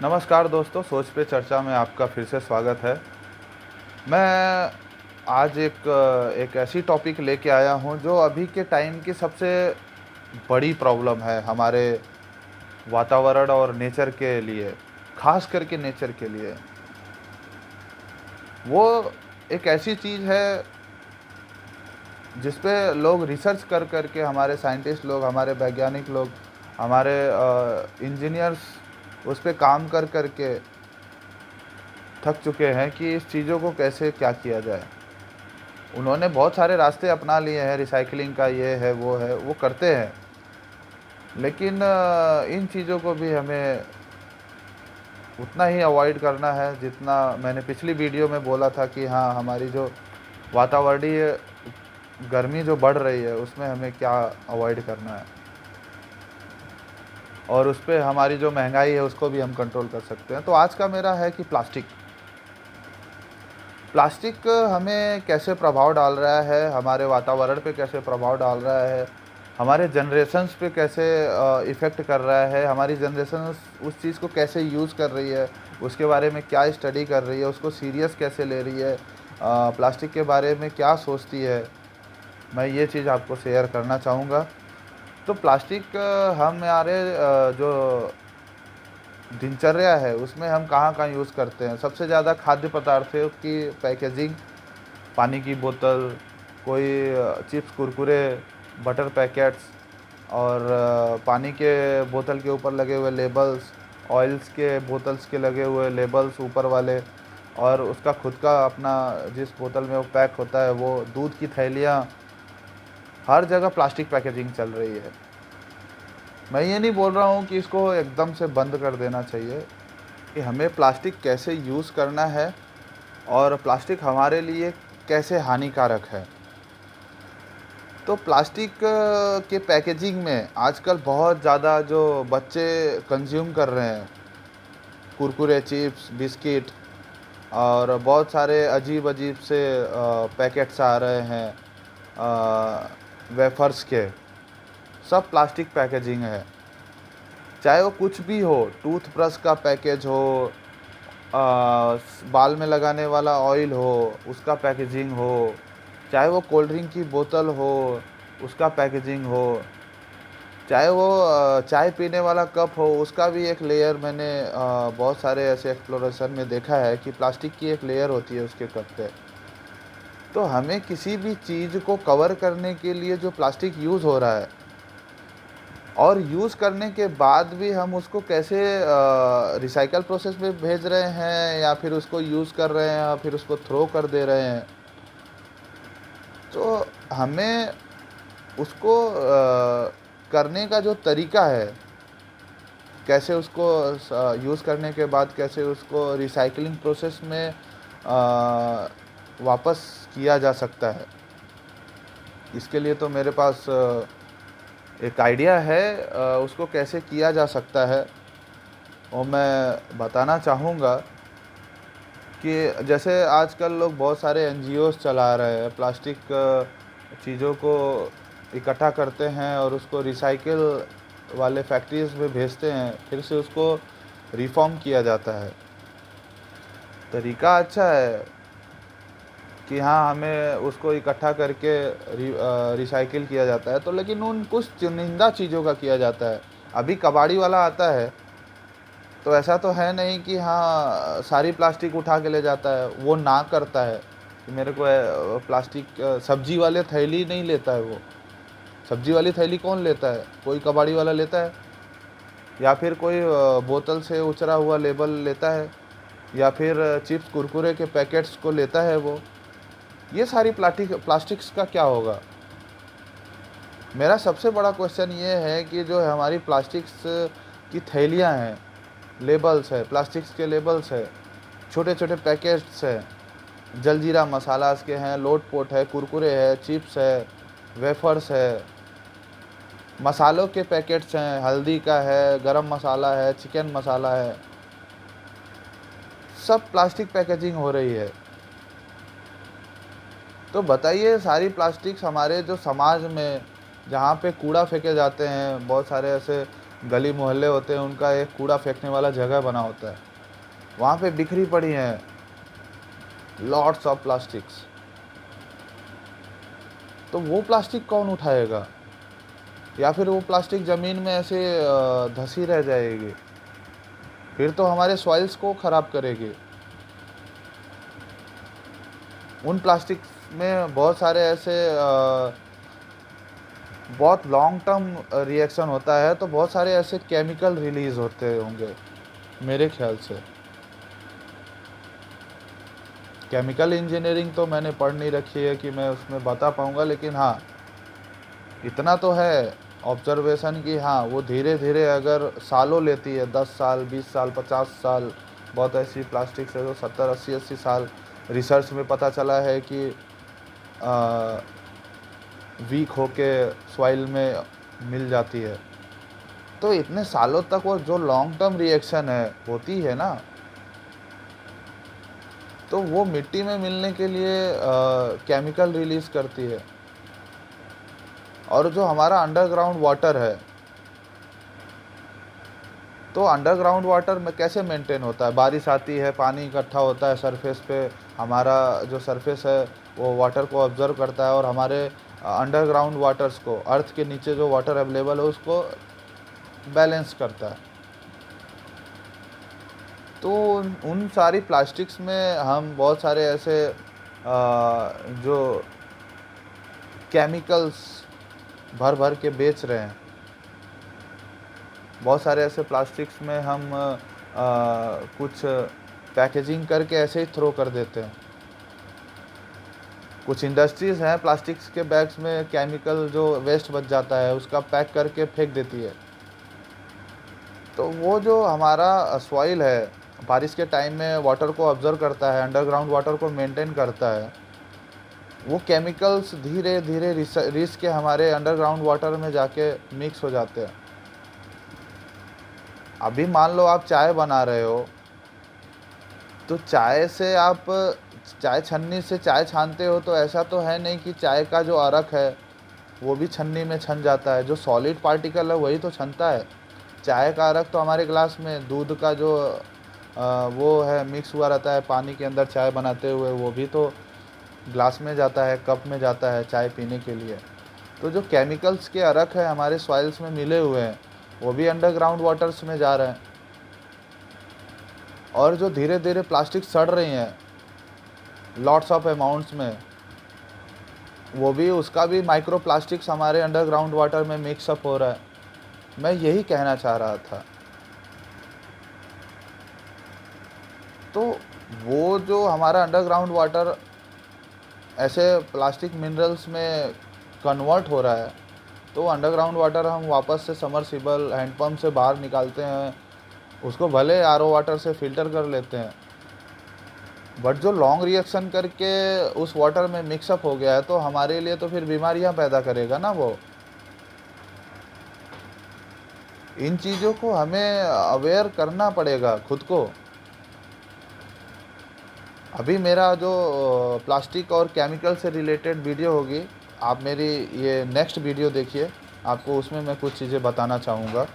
नमस्कार दोस्तों, सोच पे चर्चा में आपका फिर से स्वागत है। मैं आज एक ऐसी टॉपिक लेके आया हूँ जो अभी के टाइम की सबसे बड़ी प्रॉब्लम है हमारे वातावरण और नेचर के लिए, ख़ास करके नेचर के लिए। वो एक ऐसी चीज़ है जिस पे लोग रिसर्च कर के हमारे साइंटिस्ट लोग, हमारे वैज्ञानिक लोग, हमारे इंजीनियर्स उस पे काम कर के थक चुके हैं कि इस चीज़ों को कैसे क्या किया जाए। उन्होंने बहुत सारे रास्ते अपना लिए हैं, रिसाइक्लिंग का ये है, वो करते हैं। लेकिन इन चीज़ों को भी हमें उतना ही अवॉइड करना है जितना मैंने पिछली वीडियो में बोला था कि हाँ, हमारी जो वातावरणीय गर्मी जो बढ़ रही है, उसमें हमें क्या अवॉइड करना है। और उस पे हमारी जो महँगाई है, उसको भी हम कंट्रोल कर सकते हैं। तो आज का मेरा है कि प्लास्टिक। प्लास्टिक हमें कैसे प्रभाव डाल रहा है, हमारे वातावरण पे कैसे प्रभाव डाल रहा है, हमारे जनरेशन्स पे कैसे इफ़ेक्ट कर रहा है, हमारी जनरेशन उस चीज़ को कैसे यूज़ कर रही है, उसके बारे में क्या स्टडी कर रही है, उसको सीरियस कैसे ले रही है, प्लास्टिक के बारे में क्या सोचती है, मैं ये चीज़ आपको शेयर करना चाहूँगा। तो प्लास्टिक हमारे जो दिनचर्या है उसमें हम कहाँ-कहाँ यूज़ करते हैं। सबसे ज़्यादा खाद्य पदार्थों की पैकेजिंग, पानी की बोतल, कोई चिप्स, कुरकुरे, बटर पैकेट्स और पानी के बोतल के ऊपर लगे हुए लेबल्स, ऑयल्स के बोतल्स के लगे हुए लेबल्स ऊपर वाले, और उसका खुद का अपना जिस बोतल में वो पैक होता है, वो दूध की थैलियाँ, हर जगह प्लास्टिक पैकेजिंग चल रही है। मैं ये नहीं बोल रहा हूँ कि इसको एकदम से बंद कर देना चाहिए, कि हमें प्लास्टिक कैसे यूज़ करना है और प्लास्टिक हमारे लिए कैसे हानिकारक है। तो प्लास्टिक के पैकेजिंग में आजकल बहुत ज़्यादा जो बच्चे कंज़्यूम कर रहे हैं, कुरकुरे, चिप्स, बिस्किट और बहुत सारे अजीब-अजीब से पैकेट्स आ रहे हैं वेफ़र्स के, सब प्लास्टिक पैकेजिंग है। चाहे वो कुछ भी हो, टूथब्रश का पैकेज हो, बाल में लगाने वाला ऑयल हो, उसका पैकेजिंग हो, चाहे वो कोल्ड ड्रिंक की बोतल हो, उसका पैकेजिंग हो, चाहे वो चाय पीने वाला कप हो, उसका भी एक लेयर मैंने बहुत सारे ऐसे एक्सप्लोरेशन में देखा है कि प्लास्टिक की एक लेयर होती है उसके कप पे। तो हमें किसी भी चीज़ को कवर करने के लिए जो प्लास्टिक यूज़ हो रहा है और यूज़ करने के बाद भी हम उसको कैसे रिसाइकल प्रोसेस में भेज रहे हैं या फिर उसको यूज़ कर रहे हैं या फिर उसको थ्रो कर दे रहे हैं। तो हमें उसको करने का जो तरीका है, कैसे उसको यूज़ करने के बाद कैसे उसको रिसाइकलिंग प्रोसेस में वापस किया जा सकता है, इसके लिए तो मेरे पास एक आइडिया है। उसको कैसे किया जा सकता है वो मैं बताना चाहूँगा कि जैसे आजकल लोग बहुत सारे एनजीओज़ चला रहे हैं, प्लास्टिक चीज़ों को इकट्ठा करते हैं और उसको रिसाइकिल वाले फैक्ट्रीज़ में भेजते हैं, फिर से उसको रिफ़ॉर्म किया जाता है। तरीका अच्छा है कि हाँ, हमें उसको इकट्ठा करके रिसाइकिल किया जाता है, तो लेकिन उन कुछ चुनिंदा चीज़ों का किया जाता है। अभी कबाड़ी वाला आता है, तो ऐसा तो है नहीं कि हाँ, सारी प्लास्टिक उठा के ले जाता है, वो ना करता है कि मेरे को प्लास्टिक सब्ज़ी वाले थैली नहीं लेता है वो। सब्ज़ी वाली थैली कौन लेता है? कोई कबाड़ी वाला लेता है या फिर कोई बोतल से उचरा हुआ लेबल लेता है या फिर चिप्स, कुरकुरे के पैकेट्स को लेता है वो। ये सारी प्लास्टिक्स का क्या होगा? मेरा सबसे बड़ा क्वेश्चन ये है कि जो हमारी प्लास्टिक्स की थैलियाँ हैं, लेबल्स है, प्लास्टिक्स के लेबल्स है, छोटे-छोटे पैकेट्स है, जलजीरा मसालास के हैं, लोट-पोट है, कुरकुरे है, चिप्स है, वेफ़र्स है, मसालों के पैकेट्स हैं, हल्दी का है, गरम मसाला है, चिकन मसाला है, सब प्लास्टिक पैकेजिंग हो रही है। तो बताइए, सारी प्लास्टिक्स हमारे जो समाज में जहाँ पे कूड़ा फेंके जाते हैं, बहुत सारे ऐसे गली मोहल्ले होते हैं, उनका एक कूड़ा फेंकने वाला जगह बना होता है, वहाँ पे बिखरी पड़ी हैं लॉट्स ऑफ प्लास्टिक्स। तो वो प्लास्टिक कौन उठाएगा? या फिर वो प्लास्टिक ज़मीन में ऐसे धंसी रह जाएगी, फिर तो हमारे सॉइल्स को ख़राब करेगी। उन प्लास्टिक में बहुत सारे ऐसे बहुत लॉन्ग टर्म रिएक्शन होता है, तो बहुत सारे ऐसे केमिकल रिलीज़ होते होंगे मेरे ख्याल से। केमिकल इंजीनियरिंग तो मैंने पढ़ नहीं रखी है कि मैं उसमें बता पाऊँगा, लेकिन हाँ, इतना तो है ऑब्जर्वेशन कि हाँ, वो धीरे धीरे अगर सालों लेती है, 10 साल, 20 साल, 50 साल, बहुत ऐसी प्लास्टिक्स है जो 70, 80 साल रिसर्च में पता चला है कि वीक होके सॉइल में मिल जाती है। तो इतने सालों तक वो जो लॉन्ग टर्म रिएक्शन है होती है ना, तो वो मिट्टी में मिलने के लिए केमिकल रिलीज़ करती है। और जो हमारा अंडरग्राउंड वाटर है, तो अंडरग्राउंड वाटर में कैसे मेंटेन होता है? बारिश आती है, पानी इकट्ठा होता है सरफेस पे, हमारा जो सरफेस है वो वाटर को ऑब्जर्व करता है और हमारे अंडरग्राउंड वाटर्स को, अर्थ के नीचे जो वाटर अवेलेबल है उसको बैलेंस करता है। तो उन सारी प्लास्टिक्स में हम बहुत सारे ऐसे जो केमिकल्स भर भर के बेच रहे हैं, बहुत सारे ऐसे प्लास्टिक्स में हम कुछ पैकेजिंग करके ऐसे ही थ्रो कर देते हैं। कुछ इंडस्ट्रीज़ हैं प्लास्टिक्स के बैग्स में केमिकल जो वेस्ट बच जाता है उसका पैक करके फेंक देती है। तो वो जो हमारा सॉइल है, बारिश के टाइम में वाटर को ऑब्जर्व करता है, अंडरग्राउंड वाटर को मेंटेन करता है, वो केमिकल्स धीरे धीरे रिस के हमारे अंडरग्राउंड वाटर में जाके मिक्स हो जाते हैं। अभी मान लो आप चाय बना रहे हो, तो चाय से आप चाय छन्नी से चाय छानते हो, तो ऐसा तो है नहीं कि चाय का जो अरक है वो भी छन्नी में छन जाता है। जो सॉलिड पार्टिकल है वही तो छनता है। चाय का अरक तो हमारे ग्लास में दूध का जो वो है मिक्स हुआ रहता है पानी के अंदर चाय बनाते हुए, वो भी तो ग्लास में जाता है, कप में जाता है चाय पीने के लिए। तो जो केमिकल्स के अरक है हमारे सॉइल्स में मिले हुए हैं, वो भी अंडरग्राउंड वाटर्स में जा रहे हैं। और जो धीरे धीरे प्लास्टिक सड़ रही हैं लॉट्स ऑफ अमाउंट्स में, वो भी, उसका भी माइक्रो प्लास्टिक्स हमारे अंडरग्राउंड वाटर में मिक्सअप हो रहा है। मैं यही कहना चाह रहा था। तो वो जो हमारा अंडरग्राउंड वाटर ऐसे प्लास्टिक मिनरल्स में कन्वर्ट हो रहा है, तो अंडरग्राउंड वाटर हम वापस से समरसिबल हैंडपम्प से बाहर निकालते हैं, उसको भले आरओ वाटर से फ़िल्टर कर लेते हैं, बट जो लॉन्ग रिएक्शन करके उस वाटर में मिक्सअप हो गया है, तो हमारे लिए तो फिर बीमारियां पैदा करेगा ना वो। इन चीज़ों को हमें अवेयर करना पड़ेगा खुद को। अभी मेरा जो प्लास्टिक और केमिकल से रिलेटेड वीडियो होगी, आप मेरी ये नेक्स्ट वीडियो देखिए, आपको उसमें मैं कुछ चीज़ें बताना चाहूँगा।